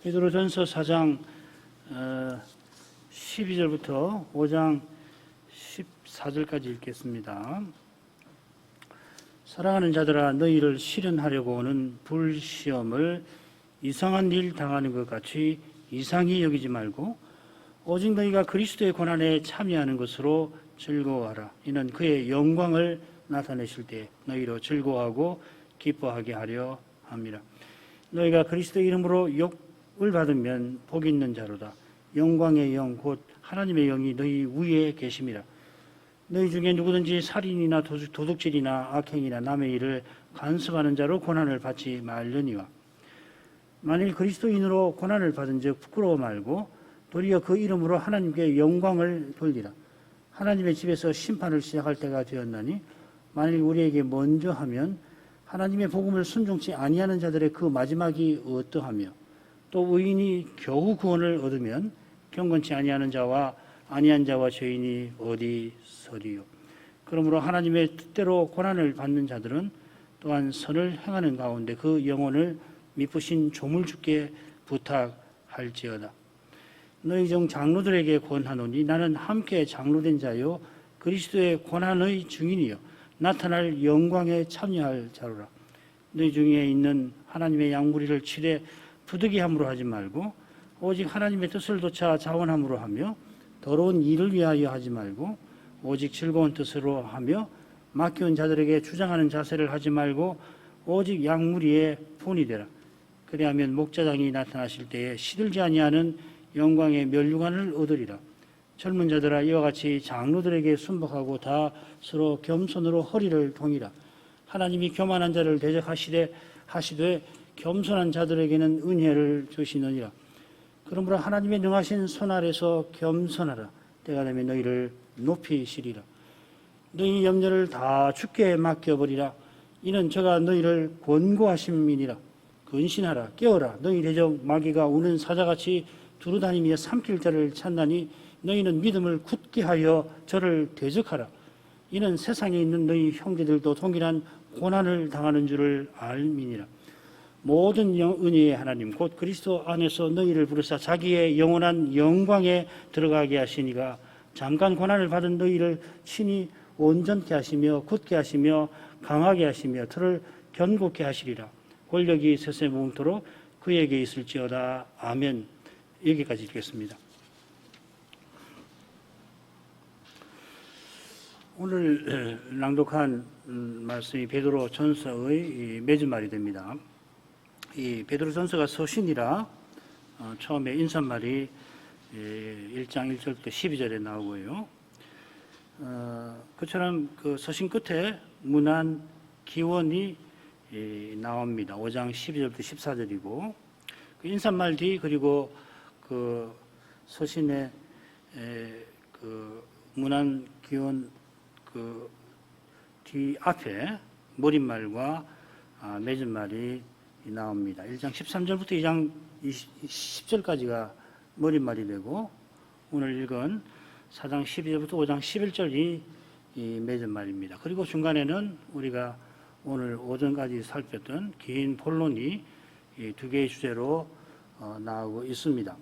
베드로전서 4장 12절부터 5장 14절까지 읽겠습니다. 사랑하는 자들아, 너희를 시련하려고 오는 불시험을 이상한 일 당하는 것 같이 이상히 여기지 말고 오직 너희가 그리스도의 고난에 참여하는 것으로 즐거워하라. 이는 그의 영광을 나타내실 때 너희로 즐거워하고 기뻐하게 하려 합니다. 너희가 그리스도의 이름으로 욕을 받으면 복 있는 자로다. 영광의 영 곧 하나님의 영이 너희 위에 계심이라. 너희 중에 누구든지 살인이나 도둑질이나 악행이나 남의 일을 간섭하는 자로 고난을 받지 말려니와 만일 그리스도인으로 고난을 받은 즉 부끄러워 말고 도리어 그 이름으로 하나님께 영광을 돌리라. 하나님의 집에서 심판을 시작할 때가 되었나니 만일 우리에게 먼저 하면 하나님의 복음을 순종치 아니하는 자들의 그 마지막이 어떠하며 또 의인이 겨우 구원을 얻으면 경건치 아니하는 자와 아니한 자와 죄인이 어디 서리요. 그러므로 하나님의 뜻대로 고난을 받는 자들은 또한 선을 행하는 가운데 그 영혼을 미쁘신 조물주께 부탁할지어다. 너희 중 장로들에게 권하노니 나는 함께 장로된 자요 그리스도의 고난의 증인이요 나타날 영광에 참여할 자로라. 너희 중에 있는 하나님의 양무리를 치되 부득이함으로 하지 말고 오직 하나님의 뜻을 좇아 자원함으로 하며 더러운 일을 위하여 하지 말고 오직 즐거운 뜻으로 하며 맡겨온 자들에게 주장하는 자세를 하지 말고 오직 양무리의 본이 되라. 그리하면 목자장이 나타나실 때에 시들지 아니하는 영광의 면류관을 얻으리라. 젊은 자들아, 이와 같이 장로들에게 순복하고 다 서로 겸손으로 허리를 동이라. 하나님이 교만한 자를 대적하시되 겸손한 자들에게는 은혜를 주시느니라. 그러므로 하나님의 능하신 손 아래서 겸손하라. 때가 되면 너희를 높이시리라. 너희 염려를 다 주께 맡겨버리라. 이는 저가 너희를 권고하심이니라. 근신하라. 깨어라. 너희 대적 마귀가 우는 사자같이 두루다니며 삼킬 자를 찾나니 너희는 믿음을 굳게 하여 저를 대적하라. 이는 세상에 있는 너희 형제들도 동일한 고난을 당하는 줄을 알미니라. 모든 은혜의 하나님 곧 그리스도 안에서 너희를 부르사 자기의 영원한 영광에 들어가게 하시니가 잠깐 고난을 받은 너희를 친히 온전케 하시며 굳게 하시며 강하게 하시며 틀을 견고케 하시리라. 권력이 세세무궁토록 그에게 있을지어다. 아멘. 여기까지 읽겠습니다. 오늘 낭독한 말씀이 베드로 전서의 맺은말이 됩니다. 이 베드로 전서가 서신이라 처음에 인사말이 1장 1절부터 12절에 나오고요. 그처럼 그 서신 끝에 문안 기원이 나옵니다. 5장 12절부터 14절이고 그 인사말 뒤 그리고 그 서신의 그 문안 기원 그 뒤 앞에 머릿말과 맺은말이 나옵니다. 1장 13절부터 2장 10절까지가 머릿말이 되고 오늘 읽은 4장 12절부터 5장 11절이 맺은말입니다. 그리고 중간에는 우리가 오늘 오전까지 살폈던 긴 본론이 두 개의 주제로 나오고 있습니다.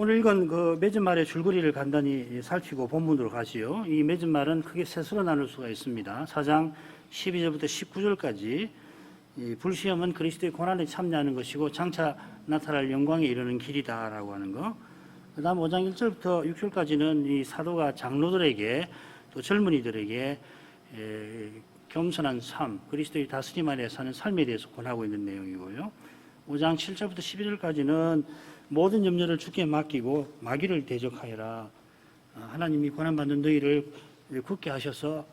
오늘 읽은 그 맺은말의 줄거리를 간단히 살피고 본문으로 가시요. 이 맺은말은 크게 셋으로 나눌 수가 있습니다. 4장 12절부터 19절까지 불시험은 그리스도의 고난에 참여하는 것이고 장차 나타날 영광에 이르는 길이다라고 하는 거. 그 다음 5장 1절부터 6절까지는 이 사도가 장로들에게 또 젊은이들에게 겸손한 삶, 그리스도의 다스림 안에 사는 삶에 대해서 권하고 있는 내용이고요. 5장 7절부터 11절까지는 모든 염려를 주께 맡기고 마귀를 대적하여라. 하나님이 고난받는 너희를 굳게 하셔서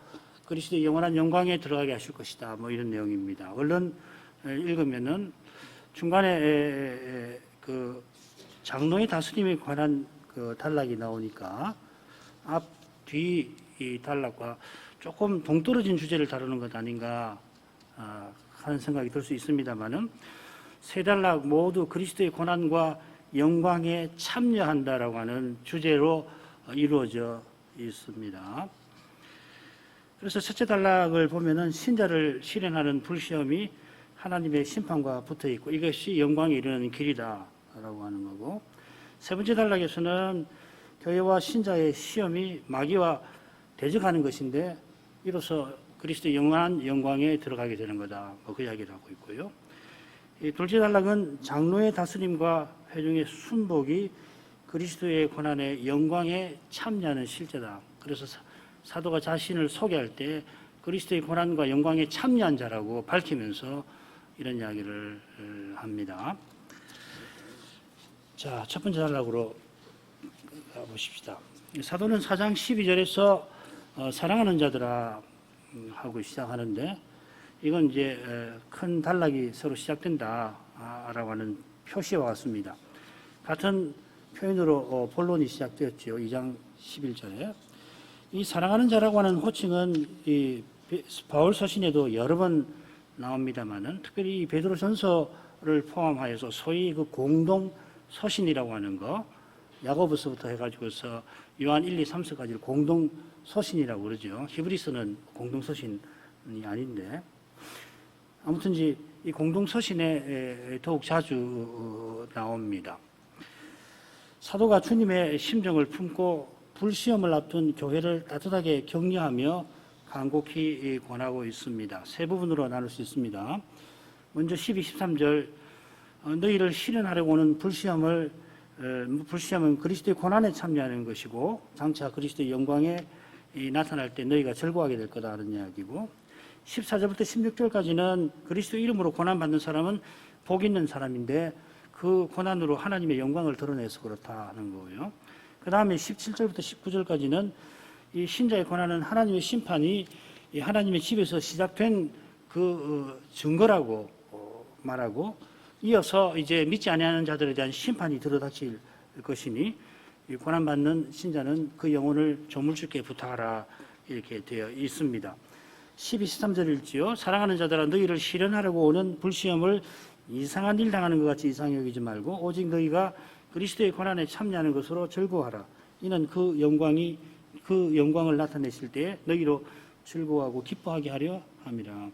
그리스도의 영원한 영광에 들어가게 하실 것이다. 뭐 이런 내용입니다. 얼른 읽으면은 중간에 그 장로의 다스림에 관한 그 단락이 나오니까 앞, 뒤 이 단락과 조금 동떨어진 주제를 다루는 것 아닌가 하는 생각이 들 수 있습니다만은 세 단락 모두 그리스도의 고난과 영광에 참여한다라고 하는 주제로 이루어져 있습니다. 그래서 첫째 단락을 보면은 신자를 시련하는 불시험이 하나님의 심판과 붙어 있고 이것이 영광에 이르는 길이다라고 하는 거고, 세 번째 단락에서는 교회와 신자의 시험이 마귀와 대적하는 것인데 이로써 그리스도의 영원한 영광에 들어가게 되는 거다, 그 이야기를 하고 있고요. 이 둘째 단락은 장로의 다스림과 회중의 순복이 그리스도의 고난의 영광에 참여하는 실제다. 그래서 사도가 자신을 소개할 때 그리스도의 고난과 영광에 참여한 자라고 밝히면서 이런 이야기를 합니다. 자, 첫 번째 단락으로 가보십시다. 사도는 4장 12절에서 사랑하는 자들아 하고 시작하는데, 이건 이제 큰 단락이 서로 시작된다라고 하는 표시와 같습니다. 같은 표현으로 본론이 시작되었죠. 2장 11절에. 이 사랑하는 자라고 하는 호칭은 이 바울 서신에도 여러 번 나옵니다만은, 특별히 이 베드로 전서를 포함하여서 소위 그 공동 서신이라고 하는 거, 야고보서부터 해가지고서 요한 1, 2, 3서까지를 공동 서신이라고 그러죠. 히브리서는 공동 서신이 아닌데, 아무튼 이 공동 서신에 더욱 자주 나옵니다. 사도가 주님의 심정을 품고 불시험을 앞둔 교회를 따뜻하게 격려하며 간곡히 권하고 있습니다. 세 부분으로 나눌 수 있습니다. 먼저 12, 13절, 너희를 실현하려고 오는 불시험은 그리스도의 고난에 참여하는 것이고 장차 그리스도의 영광에 나타날 때 너희가 즐거워하게 될 거다 하는 이야기고, 14절부터 16절까지는 그리스도 이름으로 고난받는 사람은 복 있는 사람인데 그 고난으로 하나님의 영광을 드러내서 그렇다 하는 거고요. 그 다음에 17절부터 19절까지는 이 신자의 고난은 하나님의 심판이 하나님의 집에서 시작된 그 증거라고 말하고, 이어서 이제 믿지 아니하는 자들에 대한 심판이 들어닥칠 것이니 이 고난받는 신자는 그 영혼을 조물주께 부탁하라 이렇게 되어 있습니다. 12, 13절일지요. 사랑하는 자들아 너희를 실현하려고 오는 불시험을 이상한 일 당하는 것 같이 이상히 여기지 말고 오직 너희가 그리스도의 고난에 참여하는 것으로 즐거워하라. 이는 그 영광을 나타내실 때에 너희로 즐거워하고 기뻐하게 하려 함이라.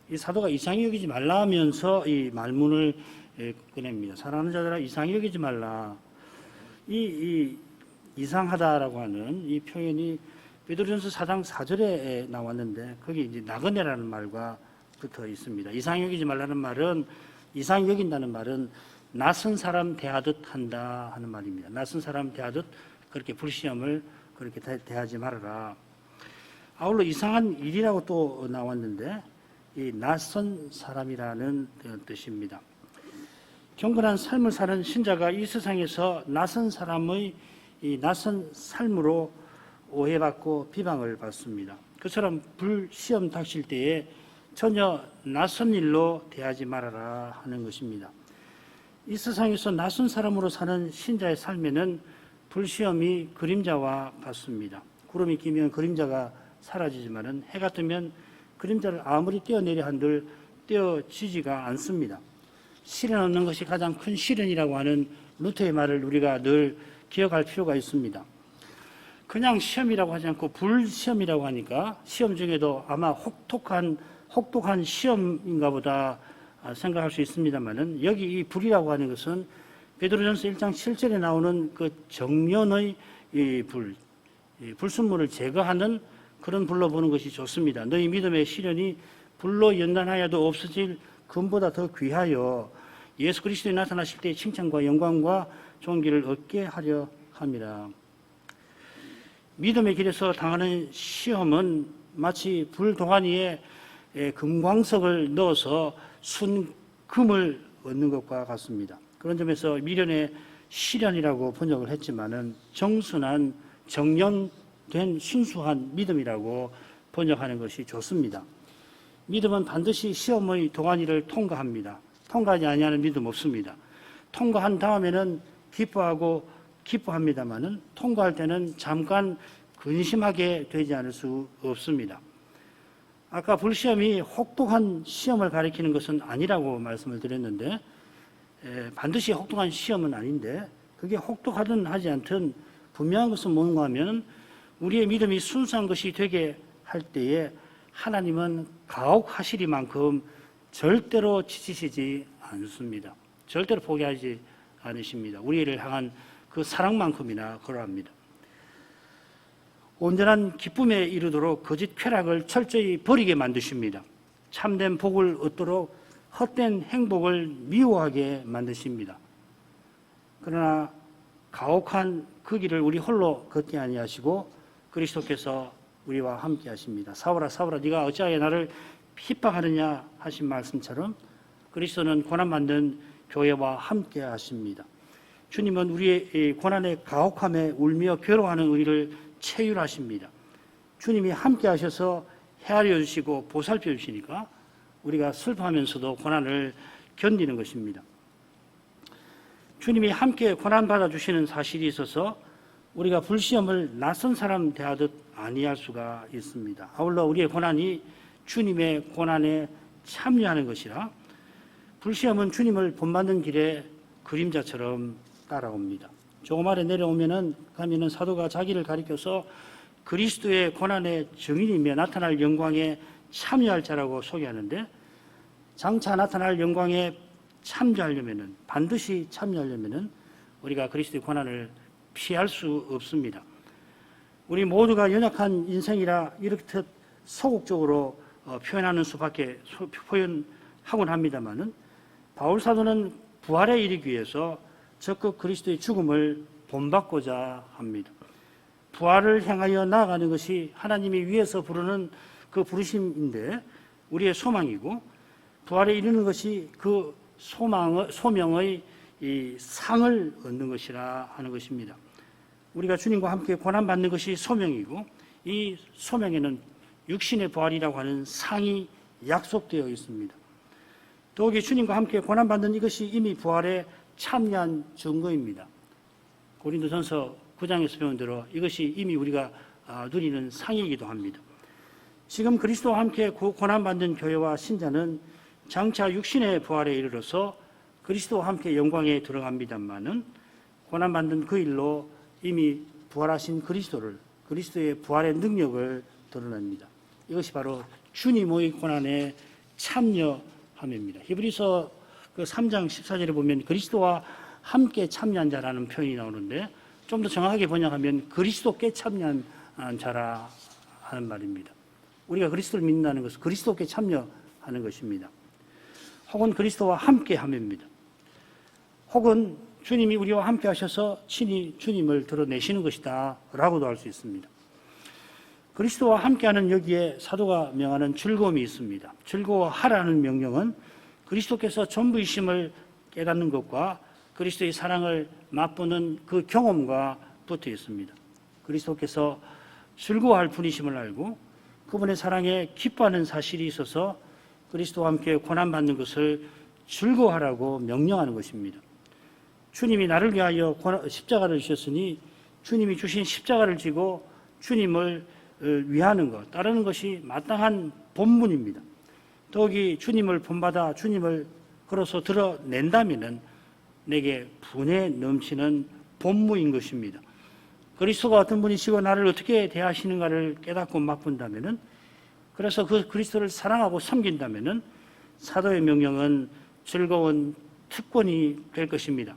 이 사도가 이상히 여기지 말라 하면서 이 말문을 꺼냅니다. 사랑하는 자들아 이상히 여기지 말라. 이 이상하다라고 하는 이 표현이 베드로전서 4장 4절에 나왔는데 거기 이제 나그네라는 말과 붙어 있습니다. 이상히 여기지 말라는 말은, 이상히 여긴다는 말은 낯선 사람 대하듯 한다 하는 말입니다. 낯선 사람 대하듯 그렇게 불시험을 그렇게 대하지 말아라. 아울러 이상한 일이라고 또 나왔는데 이 낯선 사람이라는 뜻입니다. 경건한 삶을 사는 신자가 이 세상에서 낯선 사람의 이 낯선 삶으로 오해받고 비방을 받습니다. 그처럼 불시험 닥칠 때에 전혀 낯선 일로 대하지 말아라 하는 것입니다. 이 세상에서 낯선 사람으로 사는 신자의 삶에는 불시험이 그림자와 같습니다. 구름이 끼면 그림자가 사라지지만은 해가 뜨면 그림자를 아무리 떼어내려 한들 떼어지지가 않습니다. 시련 얻는 것이 가장 큰 시련이라고 하는 루터의 말을 우리가 늘 기억할 필요가 있습니다. 그냥 시험이라고 하지 않고 불시험이라고 하니까 시험 중에도 아마 혹독한 시험인가 보다 생각할 수 있습니다만은, 여기 이 불이라고 하는 것은 베드로전서 1장 7절에 나오는 그 정련의 이 불순물을 제거하는 그런 불로 보는 것이 좋습니다. 너희 믿음의 시련이 불로 연단하여도 없어질 금보다 더 귀하여 예수 그리스도에 나타나실 때의 칭찬과 영광과 존귀를 얻게 하려 함이라. 믿음의 길에서 당하는 시험은 마치 불 동아니에 금광석을 넣어서 순금을 얻는 것과 같습니다. 그런 점에서 미련의 시련이라고 번역을 했지만은 정순한 정련된 순수한 믿음이라고 번역하는 것이 좋습니다. 믿음은 반드시 시험의 동아니를 통과합니다. 통과하지 아니하는 믿음 없습니다. 통과한 다음에는 기뻐합니다만은 통과할 때는 잠깐 근심하게 되지 않을 수 없습니다. 아까 불시험이 혹독한 시험을 가리키는 것은 아니라고 말씀을 드렸는데, 반드시 혹독한 시험은 아닌데 그게 혹독하든 하지 않든 분명한 것은 뭔가 하면 우리의 믿음이 순수한 것이 되게 할 때에 하나님은 가혹하시리만큼 절대로 지치시지 않습니다. 절대로 포기하지 않으십니다. 우리를 향한 그 사랑만큼이나 그러합니다. 온전한 기쁨에 이르도록 거짓 쾌락을 철저히 버리게 만드십니다. 참된 복을 얻도록 헛된 행복을 미워하게 만드십니다. 그러나 가혹한 그 길을 우리 홀로 걷게 아니하시고 그리스도께서 우리와 함께 하십니다. 사울아 사울아 네가 어찌하여 나를 핍박하느냐 하신 말씀처럼 그리스도는 고난받는 교회와 함께 하십니다. 주님은 우리의 고난의 가혹함에 울며 괴로워하는 우리를 체휼하십니다. 주님이 함께 하셔서 헤아려 주시고 보살펴 주시니까 우리가 슬퍼하면서도 고난을 견디는 것입니다. 주님이 함께 고난받아 주시는 사실이 있어서 우리가 불시험을 낯선 사람 대하듯 아니할 수가 있습니다. 아울러 우리의 고난이 주님의 고난에 참여하는 것이라 불시험은 주님을 본받는 길에 그림자처럼 따라옵니다. 조금 아래 내려오면은 사도가 자기를 가리켜서 그리스도의 고난의 증인이며 나타날 영광에 참여할 자라고 소개하는데 장차 나타날 영광에 참여하려면은 반드시 참여하려면은 우리가 그리스도의 고난을 피할 수 없습니다. 우리 모두가 연약한 인생이라 이렇듯 소극적으로 표현하는 수밖에 표현하곤 합니다만은 바울 사도는 부활에 이르기 위해서 적극 그리스도의 죽음을 본받고자 합니다. 부활을 향하여 나아가는 것이 하나님이 위에서 부르는 그 부르심인데 우리의 소망이고 부활에 이르는 것이 그 소명의 이 상을 얻는 것이라 하는 것입니다. 우리가 주님과 함께 고난받는 것이 소명이고 이 소명에는 육신의 부활이라고 하는 상이 약속되어 있습니다. 더욱이 주님과 함께 고난받는 이것이 이미 부활에 참여한 증거입니다. 고린도전서 9장에서 배운 대로 이것이 이미 우리가 누리는 상이기도 합니다. 지금 그리스도와 함께 고난받는 교회와 신자는 장차 육신의 부활에 이르러서 그리스도와 함께 영광에 들어갑니다만은 고난받는 그 일로 이미 부활하신 그리스도의 부활의 능력을 드러냅니다. 이것이 바로 주님의 고난에 참여함입니다. 히브리서 그 3장 14절에 보면 그리스도와 함께 참여한 자라는 표현이 나오는데 좀 더 정확하게 번역하면 그리스도께 참여한 자라 하는 말입니다. 우리가 그리스도를 믿는다는 것은 그리스도께 참여하는 것입니다. 혹은 그리스도와 함께 함입니다. 혹은 주님이 우리와 함께 하셔서 친히 주님을 드러내시는 것이다 라고도 할 수 있습니다. 그리스도와 함께하는 여기에 사도가 명하는 즐거움이 있습니다. 즐거워하라는 명령은 그리스도께서 전부이심을 깨닫는 것과 그리스도의 사랑을 맛보는 그 경험과 붙어 있습니다. 그리스도께서 즐거워할 분이심을 알고 그분의 사랑에 기뻐하는 사실이 있어서 그리스도와 함께 고난받는 것을 즐거워하라고 명령하는 것입니다. 주님이 나를 위하여 십자가를 지셨으니 주님이 주신 십자가를 지고 주님을 위하는 것, 따르는 것이 마땅한 본분입니다. 더욱이 주님을 본받아 주님을 걸어서 드러낸다면은 내게 분에 넘치는 본무인 것입니다. 그리스도가 어떤 분이시고 나를 어떻게 대하시는가를 깨닫고 맛본다면은 그래서 그 그리스도를 사랑하고 섬긴다면은 사도의 명령은 즐거운 특권이 될 것입니다.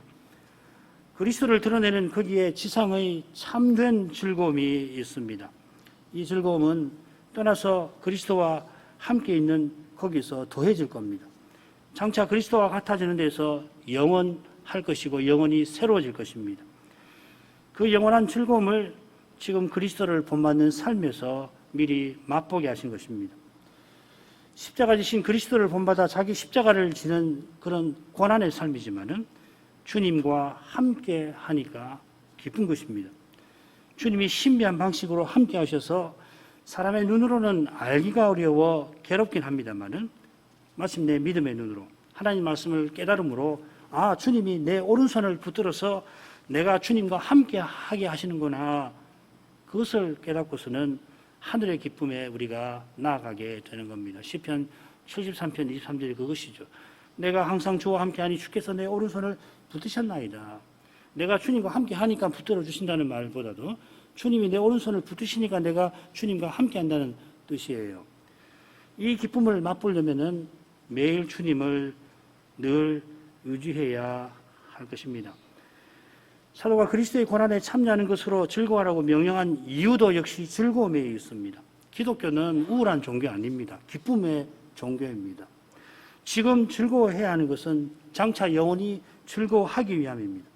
그리스도를 드러내는 거기에 지상의 참된 즐거움이 있습니다. 이 즐거움은 떠나서 그리스도와 함께 있는 거기서 더해질 겁니다. 장차 그리스도와 같아지는 데서 영원할 것이고 영원히 새로워질 것입니다. 그 영원한 즐거움을 지금 그리스도를 본받는 삶에서 미리 맛보게 하신 것입니다. 십자가 지신 그리스도를 본받아 자기 십자가를 지는 그런 고난의 삶이지만은 주님과 함께 하니까 기쁜 것입니다. 주님이 신비한 방식으로 함께 하셔서 사람의 눈으로는 알기가 어려워 괴롭긴 합니다만은 마침내 믿음의 눈으로 하나님 말씀을 깨달음으로 주님이 내 오른손을 붙들어서 내가 주님과 함께 하게 하시는구나. 그것을 깨닫고서는 하늘의 기쁨에 우리가 나아가게 되는 겁니다. 시편 73편 23절이 그것이죠. 내가 항상 주와 함께하니 주께서 내 오른손을 붙드셨나이다. 내가 주님과 함께 하니까 붙들어 주신다는 말보다도 주님이 내 오른손을 붙드시니까 내가 주님과 함께 한다는 뜻이에요. 이 기쁨을 맛보려면은 매일 주님을 늘 의지해야 할 것입니다. 사도가 그리스도의 고난에 참여하는 것으로 즐거워하라고 명령한 이유도 역시 즐거움에 있습니다. 기독교는 우울한 종교 아닙니다. 기쁨의 종교입니다. 지금 즐거워해야 하는 것은 장차 영원히 즐거워하기 위함입니다.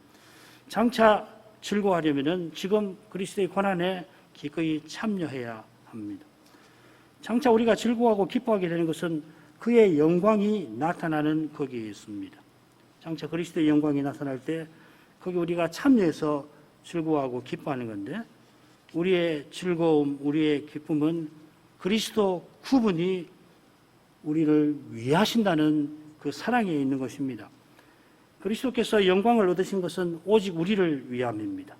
장차 즐거워하려면 지금 그리스도의 고난에 기꺼이 참여해야 합니다. 장차 우리가 즐거워하고 기뻐하게 되는 것은 그의 영광이 나타나는 거기에 있습니다. 장차 그리스도의 영광이 나타날 때 거기 우리가 참여해서 즐거워하고 기뻐하는 건데, 우리의 즐거움, 우리의 기쁨은 그리스도 그분이 우리를 위하신다는 그 사랑에 있는 것입니다. 그리스도께서 영광을 얻으신 것은 오직 우리를 위함입니다.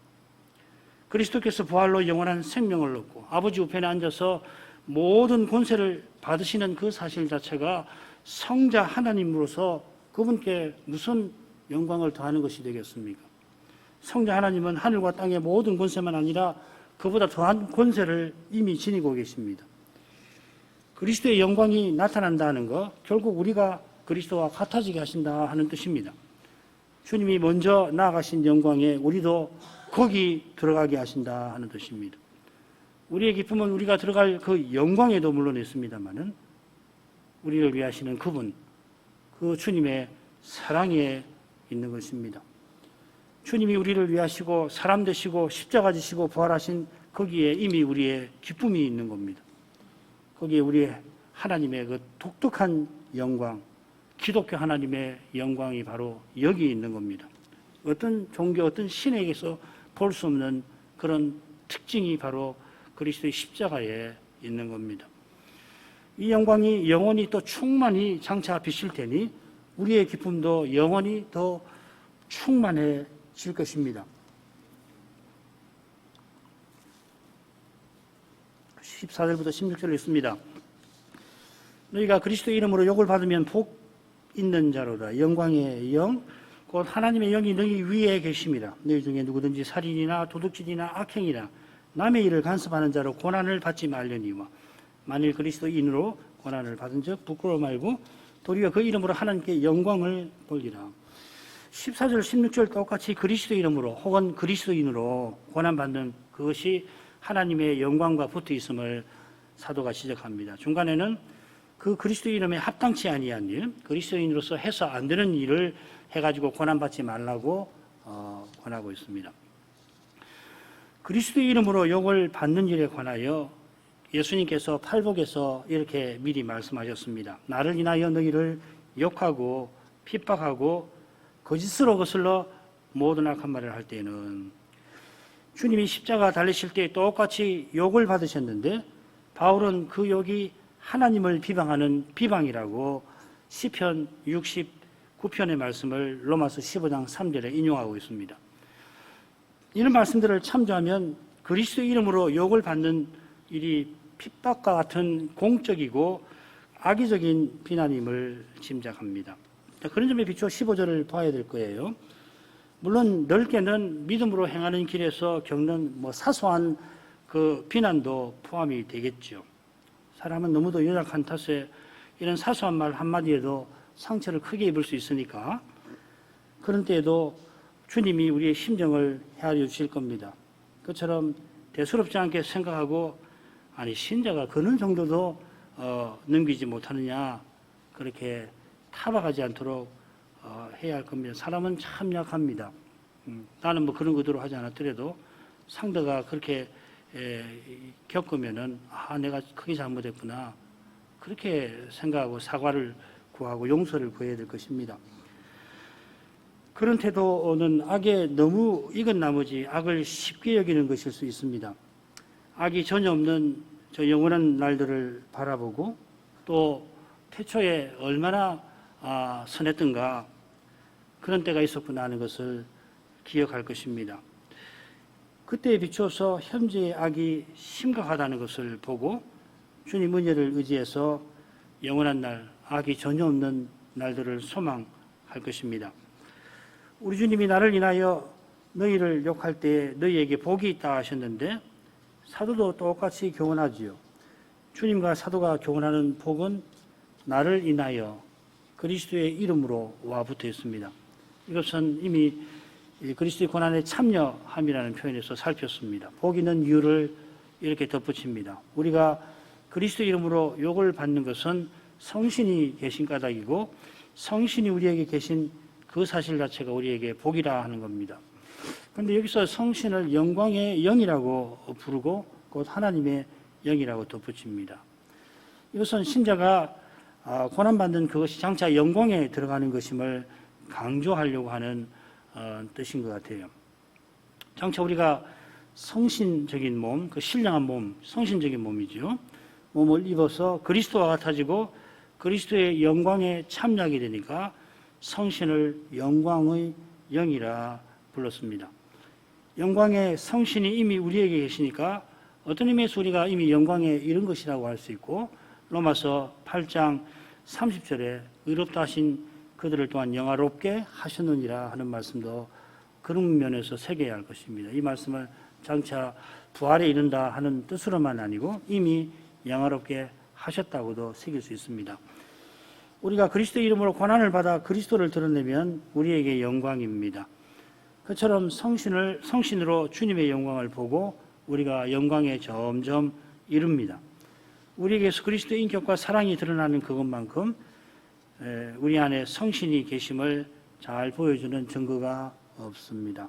그리스도께서 부활로 영원한 생명을 얻고 아버지 우편에 앉아서 모든 권세를 받으시는 그 사실 자체가 성자 하나님으로서 그분께 무슨 영광을 더하는 것이 되겠습니까? 성자 하나님은 하늘과 땅의 모든 권세만 아니라 그보다 더한 권세를 이미 지니고 계십니다. 그리스도의 영광이 나타난다는 것, 결국 우리가 그리스도와 같아지게 하신다 하는 뜻입니다. 주님이 먼저 나아가신 영광에 우리도 거기 들어가게 하신다 하는 뜻입니다. 우리의 기쁨은 우리가 들어갈 그 영광에도 물론 있습니다만은 우리를 위하시는 그분, 그 주님의 사랑에 있는 것입니다. 주님이 우리를 위하시고 사람 되시고 십자가 지시고 부활하신 거기에 이미 우리의 기쁨이 있는 겁니다. 거기에 우리의 하나님의 그 독특한 영광, 기독교 하나님의 영광이 바로 여기 있는 겁니다. 어떤 종교, 어떤 신에게서 볼 수 없는 그런 특징이 바로 그리스도의 십자가에 있는 겁니다. 이 영광이 영원히 또 충만히 장차 비칠 테니 우리의 기쁨도 영원히 더 충만해질 것입니다. 14절부터 16절을 읽습니다. 너희가 그리스도의 이름으로 욕을 받으면 복 있는 자로다. 영광의 영, 곧 하나님의 영이 너희 위에 계십니다. 너희 중에 누구든지 살인이나 도둑질이나 악행이나 남의 일을 간섭하는 자로 고난을 받지 말려니와 만일 그리스도인으로 고난을 받은 즉 부끄러워 말고 도리어 그 이름으로 하나님께 영광을 돌리라. 14절 16절 똑같이 그리스도 이름으로 혹은 그리스도인으로 고난받는 그것이 하나님의 영광과 붙어 있음을 사도가 지적합니다. 중간에는 그 그리스도 이름에 합당치 아니한 일, 그리스도인으로서 해서 안 되는 일을 해가지고 고난받지 말라고 권하고 있습니다. 그리스도 이름으로 욕을 받는 일에 관하여 예수님께서 팔복에서 이렇게 미리 말씀하셨습니다. 나를 인하여 너희를 욕하고 핍박하고 거짓으로 거슬러 모든 악한 말을 할 때에는, 주님이 십자가 달리실 때 똑같이 욕을 받으셨는데 바울은 그 욕이 하나님을 비방하는 비방이라고 시편 69편의 말씀을 로마서 15장 3절에 인용하고 있습니다. 이런 말씀들을 참조하면 그리스도 이름으로 욕을 받는 일이 핍박과 같은 공적이고 악의적인 비난임을 짐작합니다. 그런 점에 비추어 15절을 봐야 될 거예요. 물론 넓게는 믿음으로 행하는 길에서 겪는 사소한 그 비난도 포함이 되겠죠. 사람은 너무도 연약한 탓에 이런 사소한 말 한마디에도 상처를 크게 입을 수 있으니까 그런 때에도 주님이 우리의 심정을 헤아려 주실 겁니다. 그처럼 대수롭지 않게 생각하고 아니 신자가 그런 정도도 넘기지 못하느냐 그렇게 타박하지 않도록 해야 할 겁니다. 사람은 참 약합니다. 나는 그런 거대로 하지 않았더라도 상대가 그렇게 겪으면은 내가 크게 잘못했구나 그렇게 생각하고 사과를 구하고 용서를 구해야 될 것입니다. 그런 태도는 악에 너무 익은 나머지 악을 쉽게 여기는 것일 수 있습니다. 악이 전혀 없는 저 영원한 날들을 바라보고 또 태초에 얼마나 선했던가 그런 때가 있었구나 하는 것을 기억할 것입니다. 그때에 비추어서 현재의 악이 심각하다는 것을 보고 주님 은혜를 의지해서 영원한 날, 악이 전혀 없는 날들을 소망할 것입니다. 우리 주님이 나를 인하여 너희를 욕할 때에 너희에게 복이 있다 하셨는데 사도도 똑같이 교훈하지요. 주님과 사도가 교훈하는 복은 나를 인하여 그리스도의 이름으로 와 붙어 있습니다. 이것은 이미 그리스도의 고난에 참여함이라는 표현에서 살폈습니다. 복 있는 이유를 이렇게 덧붙입니다. 우리가 그리스도 이름으로 욕을 받는 것은 성신이 계신 까닭이고 성신이 우리에게 계신 그 사실 자체가 우리에게 복이라 하는 겁니다. 그런데 여기서 성신을 영광의 영이라고 부르고 곧 하나님의 영이라고 덧붙입니다. 이것은 신자가 고난받는 그것이 장차 영광에 들어가는 것임을 강조하려고 하는 뜻인 것 같아요. 장차 우리가 성신적인 몸, 그 신령한 몸, 성신적인 몸이죠. 몸을 입어서 그리스도와 같아지고 그리스도의 영광에 참여하게 되니까 성신을 영광의 영이라 불렀습니다. 영광의 성신이 이미 우리에게 계시니까 어떤 의미에서 우리가 이미 영광에 이른 것이라고 할 수 있고, 로마서 8장 30절에 의롭다 하신 그들을 또한 영화롭게 하셨느니라 하는 말씀도 그런 면에서 새겨야 할 것입니다. 이 말씀을 장차 부활에 이른다 하는 뜻으로만 아니고 이미 영화롭게 하셨다고도 새길 수 있습니다. 우리가 그리스도 이름으로 고난을 받아 그리스도를 드러내면 우리에게 영광입니다. 그처럼 성신으로 주님의 영광을 보고 우리가 영광에 점점 이릅니다. 우리에게서 그리스도의 인격과 사랑이 드러나는 그것만큼 우리 안에 성신이 계심을 잘 보여주는 증거가 없습니다.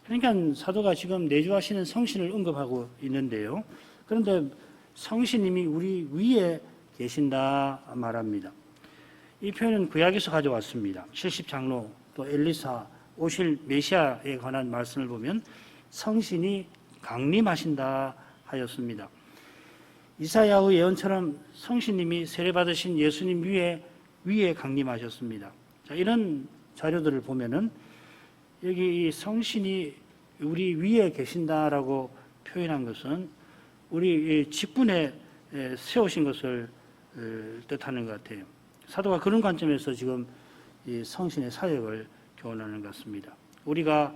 그러니까 사도가 지금 내주하시는 성신을 언급하고 있는데요. 그런데 성신님이 우리 위에 계신다 말합니다. 이 표현은 구약에서 가져왔습니다. 70장로 또 엘리사 오실 메시아에 관한 말씀을 보면 성신이 강림하신다 하였습니다. 이사야의 예언처럼 성신님이 세례받으신 예수님 위에 강림하셨습니다. 자, 이런 자료들을 보면은 여기 이 성신이 우리 위에 계신다라고 표현한 것은 우리 직분에 세우신 것을 뜻하는 것 같아요. 사도가 그런 관점에서 지금 이 성신의 사역을 교훈하는 것 같습니다. 우리가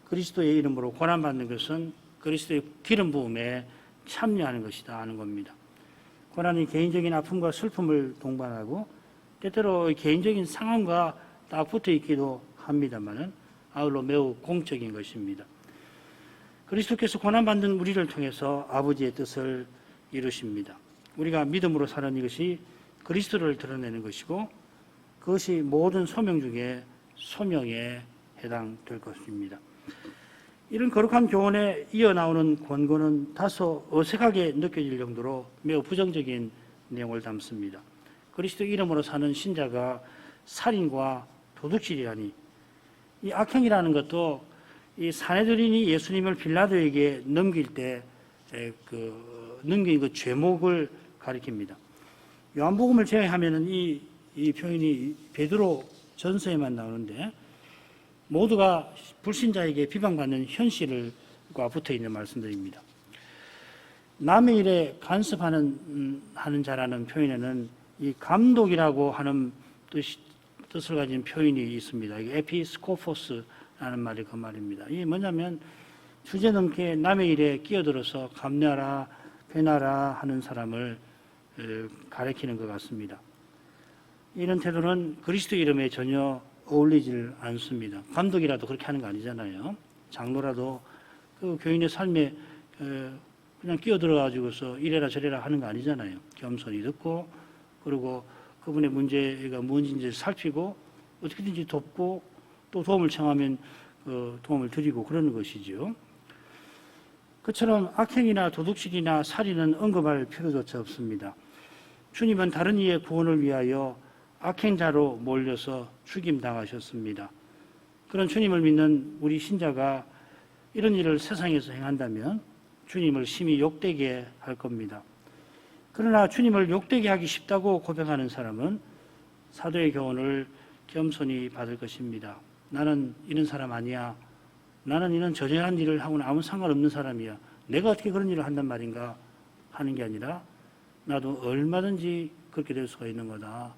그리스도의 이름으로 고난받는 것은 그리스도의 기름 부음에 참여하는 것이다 하는 겁니다. 고난이 개인적인 아픔과 슬픔을 동반하고 때때로 개인적인 상황과 딱 붙어 있기도 합니다만은 아울러 매우 공적인 것입니다. 그리스도께서 고난받는 우리를 통해서 아버지의 뜻을 이루십니다. 우리가 믿음으로 사는 이것이 그리스도를 드러내는 것이고 그것이 모든 소명 중에 소명에 해당될 것입니다. 이런 거룩한 교훈에 이어나오는 권고는 다소 어색하게 느껴질 정도로 매우 부정적인 내용을 담습니다. 그리스도 이름으로 사는 신자가 살인과 도둑질이라니, 이 악행이라는 것도 이 사내들인이 예수님을 빌라도에게 넘길 때 넘긴 그 죄목을 가리킵니다. 요한복음을 제외하면은 이 표현이 베드로 전서에만 나오는데 모두가 불신자에게 비방받는 현실과 붙어 있는 말씀들입니다. 남의 일에 간섭하는 자라는 표현에는 이 감독이라고 하는 뜻을 가진 표현이 있습니다. 에피스코포스라는 말이 그 말입니다. 이게 뭐냐면 주제넘게 남의 일에 끼어들어서 감내하라, 배나라 하는 사람을 가리키는 것 같습니다. 이런 태도는 그리스도 이름에 전혀 어울리질 않습니다. 감독이라도 그렇게 하는 거 아니잖아요. 장로라도 그 교인의 삶에 그냥 끼어들어가지고서 이래라 저래라 하는 거 아니잖아요. 겸손히 듣고 그리고 그분의 문제가 무엇인지 살피고 어떻게든지 돕고 또 도움을 청하면 도움을 드리고 그러는 것이죠. 그처럼 악행이나 도둑질이나 살인은 언급할 필요조차 없습니다. 주님은 다른 이의 구원을 위하여 악행자로 몰려서 죽임당하셨습니다. 그런 주님을 믿는 우리 신자가 이런 일을 세상에서 행한다면 주님을 심히 욕되게 할 겁니다. 그러나 주님을 욕되게 하기 쉽다고 고백하는 사람은 사도의 교훈을 겸손히 받을 것입니다. 나는 이런 사람 아니야. 나는 이런 저질한 일을 하고는 아무 상관없는 사람이야. 내가 어떻게 그런 일을 한단 말인가 하는 게 아니라 나도 얼마든지 그렇게 될 수가 있는 거다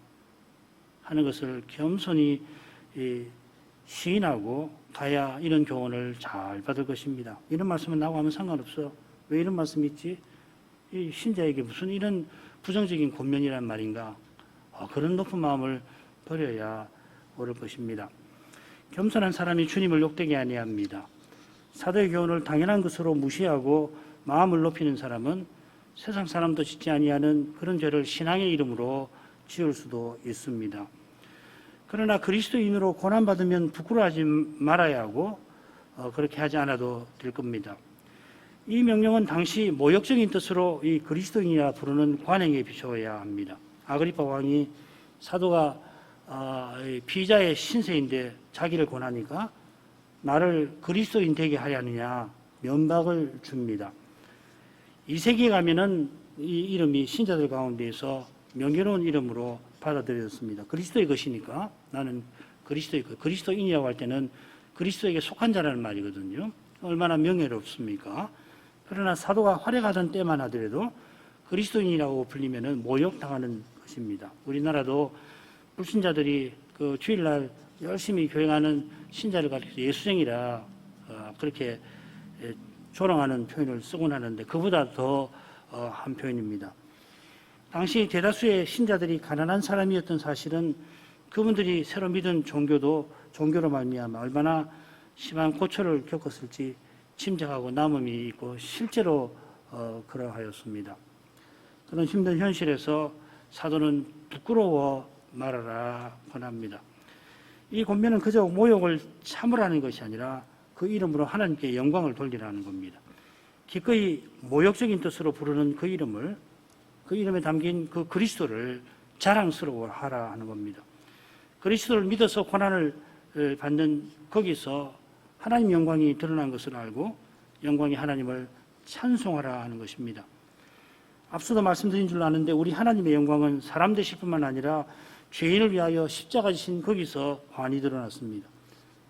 하는 것을 겸손히 시인하고 가야 이런 교훈을 잘 받을 것입니다. 이런 말씀은 나하고 하면 상관없어. 왜 이런 말씀이 있지? 이 신자에게 무슨 이런 부정적인 권면이란 말인가? 그런 높은 마음을 버려야 옳을 것입니다. 겸손한 사람이 주님을 욕되게 아니합니다. 사도의 교훈을 당연한 것으로 무시하고 마음을 높이는 사람은 세상 사람도 짓지 아니하는 그런 죄를 신앙의 이름으로 지을 수도 있습니다. 그러나 그리스도인으로 고난받으면 부끄러워하지 말아야 하고 그렇게 하지 않아도 될 겁니다. 이 명령은 당시 모욕적인 뜻으로 이 그리스도인이라 부르는 관행에 비추어야 합니다. 아그리파 왕이 사도가 피의자의 신세인데 자기를 권하니까 나를 그리스도인 되게 하려느냐 면박을 줍니다. 2세기에 가면은 이 이름이 신자들 가운데에서 명예로운 이름으로 받아들여졌습니다. 그리스도의 것이니까 나는 그리스도의 것, 그리스도인이라고 할 때는 그리스도에게 속한 자라는 말이거든요. 얼마나 명예롭습니까? 그러나 사도가 활약하던 때만 하더라도 그리스도인이라고 불리면은 모욕당하는 것입니다. 우리나라도 불신자들이 그 주일날 열심히 교행하는 신자를 가리켜서 예수쟁이라 그렇게 조롱하는 표현을 쓰곤 하는데 그보다 더 한 표현입니다. 당시 대다수의 신자들이 가난한 사람이었던 사실은 그분들이 새로 믿은 종교로 말미암아 얼마나 심한 고초를 겪었을지 짐작하고 남음이 있고 실제로 그러하였습니다. 그런 힘든 현실에서 사도는 부끄러워 말하라 권합니다. 이 권면은 그저 모욕을 참으라는 것이 아니라 그 이름으로 하나님께 영광을 돌리라는 겁니다. 기꺼이 모욕적인 뜻으로 부르는 그 이름을, 그 이름에 담긴 그 그리스도를 자랑스러워하라 하는 겁니다. 그리스도를 믿어서 고난을 받는 거기서 하나님 영광이 드러난 것을 알고 영광이 하나님을 찬송하라 하는 것입니다. 앞서도 말씀드린 줄 아는데 우리 하나님의 영광은 사람 되실 뿐만 아니라 죄인을 위하여 십자가 지신 거기서 환히 드러났습니다.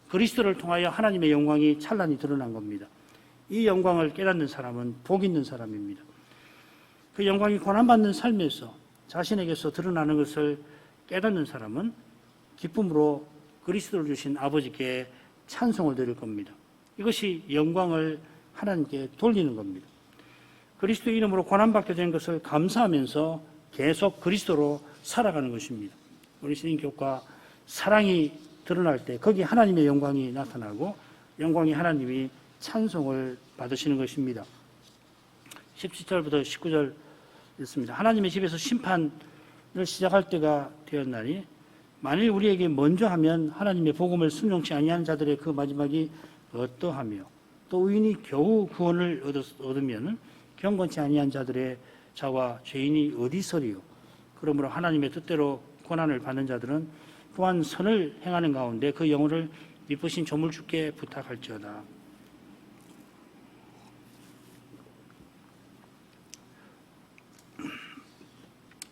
그리스도를 통하여 하나님의 영광이 찬란히 드러난 겁니다. 이 영광을 깨닫는 사람은 복 있는 사람입니다. 그 영광이 고난받는 삶에서 자신에게서 드러나는 것을 깨닫는 사람은 기쁨으로 그리스도를 주신 아버지께 찬송을 드릴 겁니다. 이것이 영광을 하나님께 돌리는 겁니다. 그리스도 이름으로 고난받게 된 것을 감사하면서 계속 그리스도로 살아가는 것입니다. 우리 신인교과 사랑이 드러날 때 거기 하나님의 영광이 나타나고 영광이 하나님이 찬송을 받으시는 것입니다. 17절부터 19절 읽습니다. 하나님의 집에서 심판을 시작할 때가 되었나니 만일 우리에게 먼저 하면 하나님의 복음을 순종치 아니하는 자들의 그 마지막이 어떠하며 또 의인이 겨우 구원을 얻으면 경건치 아니한 자들의 자와 죄인이 어디서리요. 그러므로 하나님의 뜻대로 고난을 받는 자들은 또한 선을 행하는 가운데 그 영혼을 미쁘신 조물주께 부탁할지어다.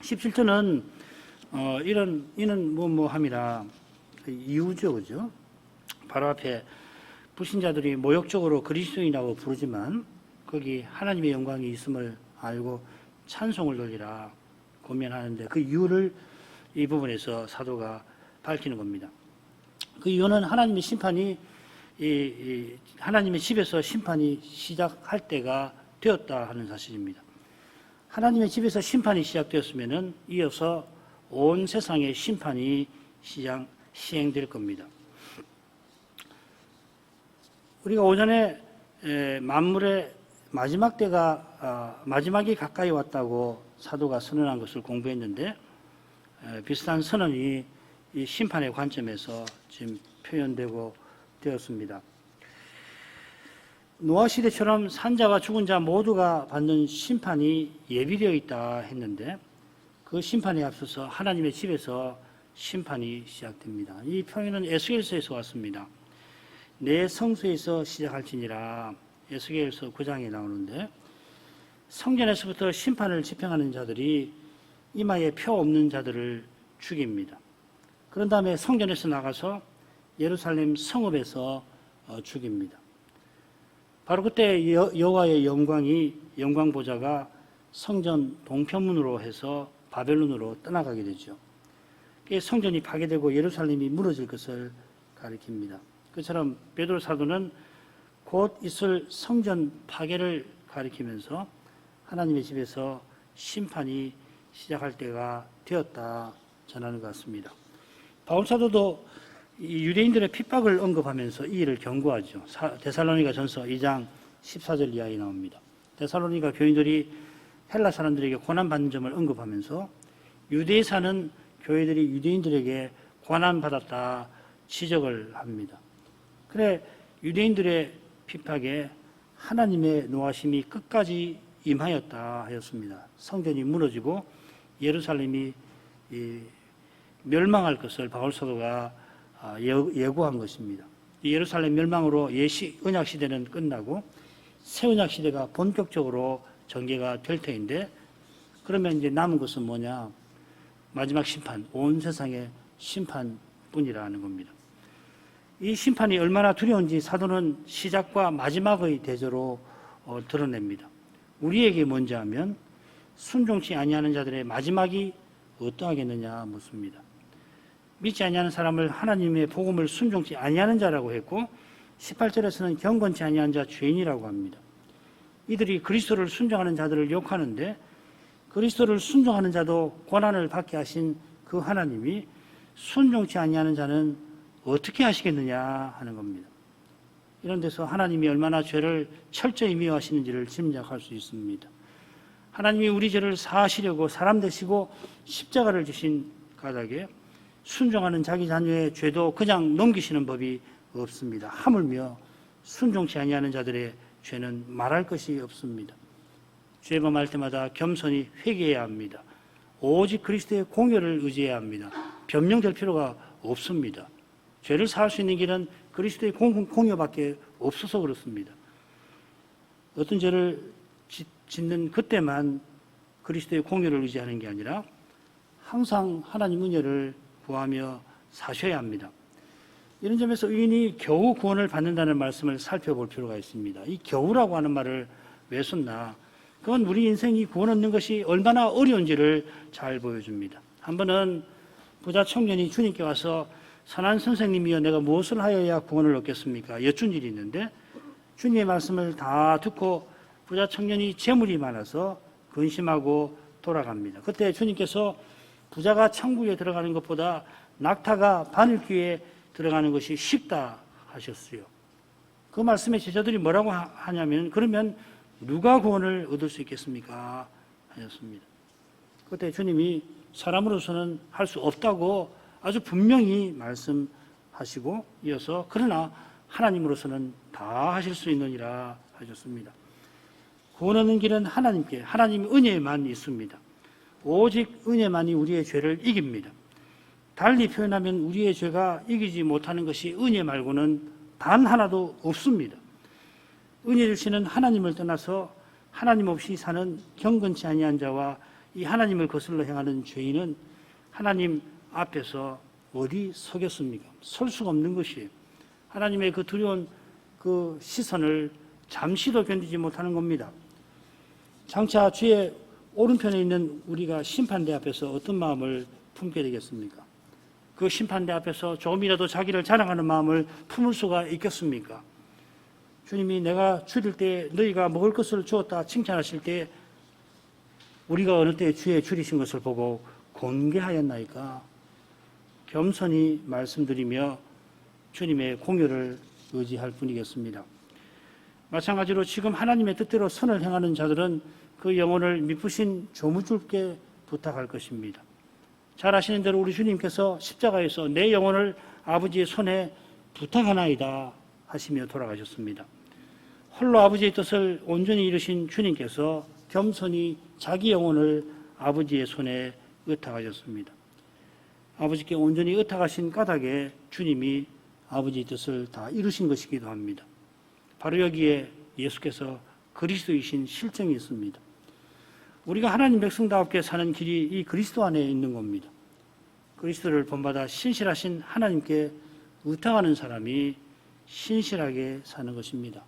17절은 이는 뭐함이라 이유죠, 그죠? 바로 앞에 불신자들이 모욕적으로 그리스도인이라고 부르지만 거기 하나님의 영광이 있음을 알고 찬송을 돌리라 권면하는데 그 이유를 이 부분에서 사도가 밝히는 겁니다. 그 이유는 하나님의 심판이 하나님의 집에서 심판이 시작할 때가 되었다 하는 사실입니다. 하나님의 집에서 심판이 시작되었으면 이어서 온 세상의 심판이 시행될 겁니다. 우리가 오전에 만물의 마지막이 가까이 왔다고 사도가 선언한 것을 공부했는데 비슷한 선언이 이 심판의 관점에서 지금 표현되고 되었습니다. 노아 시대처럼 산자와 죽은 자 모두가 받는 심판이 예비되어 있다 했는데 그 심판에 앞서서 하나님의 집에서 심판이 시작됩니다. 이 표현은 에스겔서에서 왔습니다. 내 성소에서 시작할지니라 에스겔서 9장에 나오는데 성전에서부터 심판을 집행하는 자들이 이마에 표 없는 자들을 죽입니다. 그런 다음에 성전에서 나가서 예루살렘 성읍에서 죽입니다. 바로 그때 여호와의 영광 보좌가 성전 동편문으로 해서 바벨론으로 떠나가게 되죠. 성전이 파괴되고 예루살렘이 무너질 것을 가리킵니다. 그처럼 베드로 사도는 곧 있을 성전 파괴를 가리키면서 하나님의 집에서 심판이 시작할 때가 되었다 전하는 것 같습니다. 바울 사도도 이 유대인들의 핍박을 언급하면서 이 일을 경고하죠. 데살로니가 전서 2장 14절 이하에 나옵니다. 데살로니가 교인들이 헬라 사람들에게 고난받는 점을 언급하면서 유대에 사는 교회들이 유대인들에게 고난받았다 지적을 합니다. 그래 유대인들의 핍박에 하나님의 노하심이 끝까지 임하였다 하였습니다. 성전이 무너지고 예루살렘이 멸망할 것을 바울 사도가 예고한 것입니다. 예루살렘 멸망으로 언약 시대는 끝나고 새 언약 시대가 본격적으로 전개가 될 터인데, 그러면 이제 남은 것은 뭐냐? 마지막 심판, 온 세상의 심판뿐이라는 겁니다. 이 심판이 얼마나 두려운지 사도는 시작과 마지막의 대조로 드러냅니다. 우리에게 뭔지 하면 순종치 아니하는 자들의 마지막이 어떠하겠느냐 묻습니다. 믿지 아니하는 사람을 하나님의 복음을 순종치 아니하는 자라고 했고 18절에서는 경건치 아니한 자 죄인이라고 합니다. 이들이 그리스도를 순종하는 자들을 욕하는데, 그리스도를 순종하는 자도 고난을 받게 하신 그 하나님이 순종치 아니하는 자는 어떻게 하시겠느냐 하는 겁니다. 이런 데서 하나님이 얼마나 죄를 철저히 미워하시는지를 짐작할 수 있습니다. 하나님이 우리 죄를 사하시려고 사람 되시고 십자가를 지신 까닭에 순종하는 자기 자녀의 죄도 그냥 넘기시는 법이 없습니다. 하물며 순종치 아니하는 자들의 죄는 말할 것이 없습니다. 죄 범할 때마다 겸손히 회개해야 합니다. 오직 그리스도의 공의를 의지해야 합니다. 변명될 필요가 없습니다. 죄를 사할 수 있는 길은 그리스도의 공의밖에 없어서 그렇습니다. 어떤 죄를 짓는 그때만 그리스도의 공의를 의지하는 게 아니라 항상 하나님 은혜를 구하며 사셔야 합니다. 이런 점에서 의인이 겨우 구원을 받는다는 말씀을 살펴볼 필요가 있습니다. 이 겨우라고 하는 말을 왜 썼나? 그건 우리 인생이 구원 얻는 것이 얼마나 어려운지를 잘 보여줍니다. 한 번은 부자 청년이 주님께 와서 선한 선생님이여 내가 무엇을 하여야 구원을 얻겠습니까? 여쭌 일이 있는데 주님의 말씀을 다 듣고 부자 청년이 재물이 많아서 근심하고 돌아갑니다. 그때 주님께서 부자가 천국에 들어가는 것보다 낙타가 바늘귀에 들어가는 것이 쉽다 하셨어요. 그 말씀에 제자들이 뭐라고 하냐면, 그러면 누가 구원을 얻을 수 있겠습니까? 하셨습니다. 그때 주님이 사람으로서는 할 수 없다고 아주 분명히 말씀하시고 이어서 그러나 하나님으로서는 다 하실 수 있느니라 하셨습니다. 구원 얻는 길은 하나님께, 하나님 은혜만 있습니다. 오직 은혜만이 우리의 죄를 이깁니다. 달리 표현하면 우리의 죄가 이기지 못하는 것이 은혜 말고는 단 하나도 없습니다. 은혜 주시는 하나님을 떠나서 하나님 없이 사는 경건치 아니한 자와 이 하나님을 거슬러 행하는 죄인은 하나님 앞에서 어디 서겠습니까? 설 수가 없는 것이에요. 하나님의 그 두려운 그 시선을 잠시도 견디지 못하는 겁니다. 장차 주의 오른편에 있는 우리가 심판대 앞에서 어떤 마음을 품게 되겠습니까? 그 심판대 앞에서 조금이라도 자기를 자랑하는 마음을 품을 수가 있겠습니까? 주님이 내가 줄일 때 너희가 먹을 것을 주었다 칭찬하실 때 우리가 어느 때 주의 줄이신 것을 보고 곤개하였나이까? 겸손히 말씀드리며 주님의 공효를 의지할 뿐이겠습니다. 마찬가지로 지금 하나님의 뜻대로 선을 행하는 자들은 그 영혼을 미쁘신 조무주께 부탁할 것입니다. 잘 아시는 대로 우리 주님께서 십자가에서 내 영혼을 아버지의 손에 부탁하나이다 하시며 돌아가셨습니다. 홀로 아버지의 뜻을 온전히 이루신 주님께서 겸손히 자기 영혼을 아버지의 손에 의탁하셨습니다. 아버지께 온전히 의탁하신 까닭에 주님이 아버지의 뜻을 다 이루신 것이기도 합니다. 바로 여기에 예수께서 그리스도이신 실정이 있습니다. 우리가 하나님 백성답게 사는 길이 이 그리스도 안에 있는 겁니다. 그리스도를 본받아 신실하신 하나님께 의탁하는 사람이 신실하게 사는 것입니다.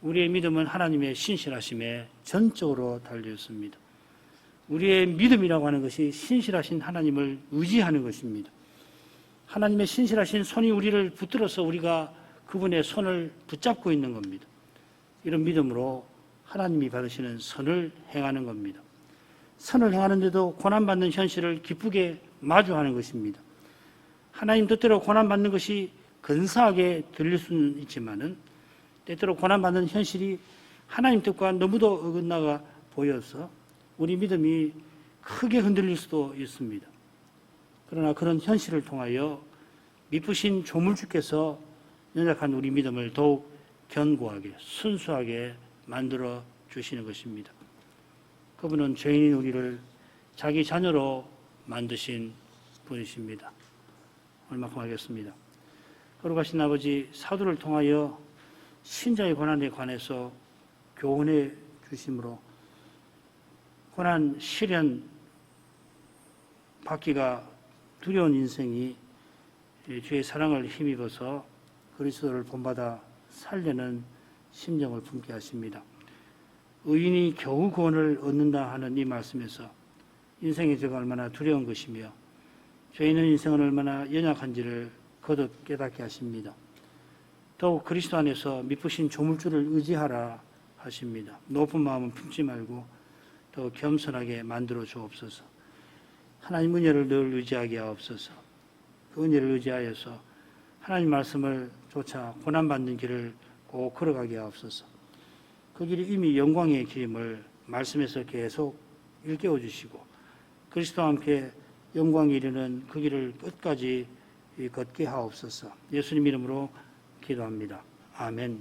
우리의 믿음은 하나님의 신실하심에 전적으로 달려 있습니다. 우리의 믿음이라고 하는 것이 신실하신 하나님을 의지하는 것입니다. 하나님의 신실하신 손이 우리를 붙들어서 우리가 그분의 손을 붙잡고 있는 겁니다. 이런 믿음으로 하나님이 받으시는 선을 행하는 겁니다. 선을 행하는데도 고난받는 현실을 기쁘게 마주하는 것입니다. 하나님 뜻대로 고난받는 것이 근사하게 들릴 수는 있지만은 때때로 고난받는 현실이 하나님 뜻과 너무도 어긋나가 보여서 우리 믿음이 크게 흔들릴 수도 있습니다. 그러나 그런 현실을 통하여 미쁘신 조물주께서 연약한 우리 믿음을 더욱 견고하게 순수하게 만들어 주시는 것입니다. 그분은 죄인인 우리를 자기 자녀로 만드신 분이십니다. 얼마큼 하겠습니다. 거룩하신 아버지, 사도를 통하여 신자의 고난에 관해서 교훈해 주심으로 고난, 시련 받기가 두려운 인생이 주의 사랑을 힘입어서 그리스도를 본받아 살려는 심정을 품게 하십니다. 의인이 겨우 구원을 얻는다 하는 이 말씀에서 인생의 죄가 얼마나 두려운 것이며 죄인의 인생은 얼마나 연약한지를 거듭 깨닫게 하십니다. 더욱 그리스도 안에서 미쁘신 조물주를 의지하라 하십니다. 높은 마음은 품지 말고 더 겸손하게 만들어 주옵소서. 하나님 은혜를 늘 의지하게 하옵소서. 그 은혜를 의지하여서 하나님 말씀을 쫓아 고난받는 길을 꼭 걸어가게 하옵소서. 그 길이 이미 영광의 길임을 말씀에서 계속 일깨워 주시고 그리스도와 함께 영광에 이르는 그 길을 끝까지 걷게 하옵소서. 예수님 이름으로 기도합니다. 아멘.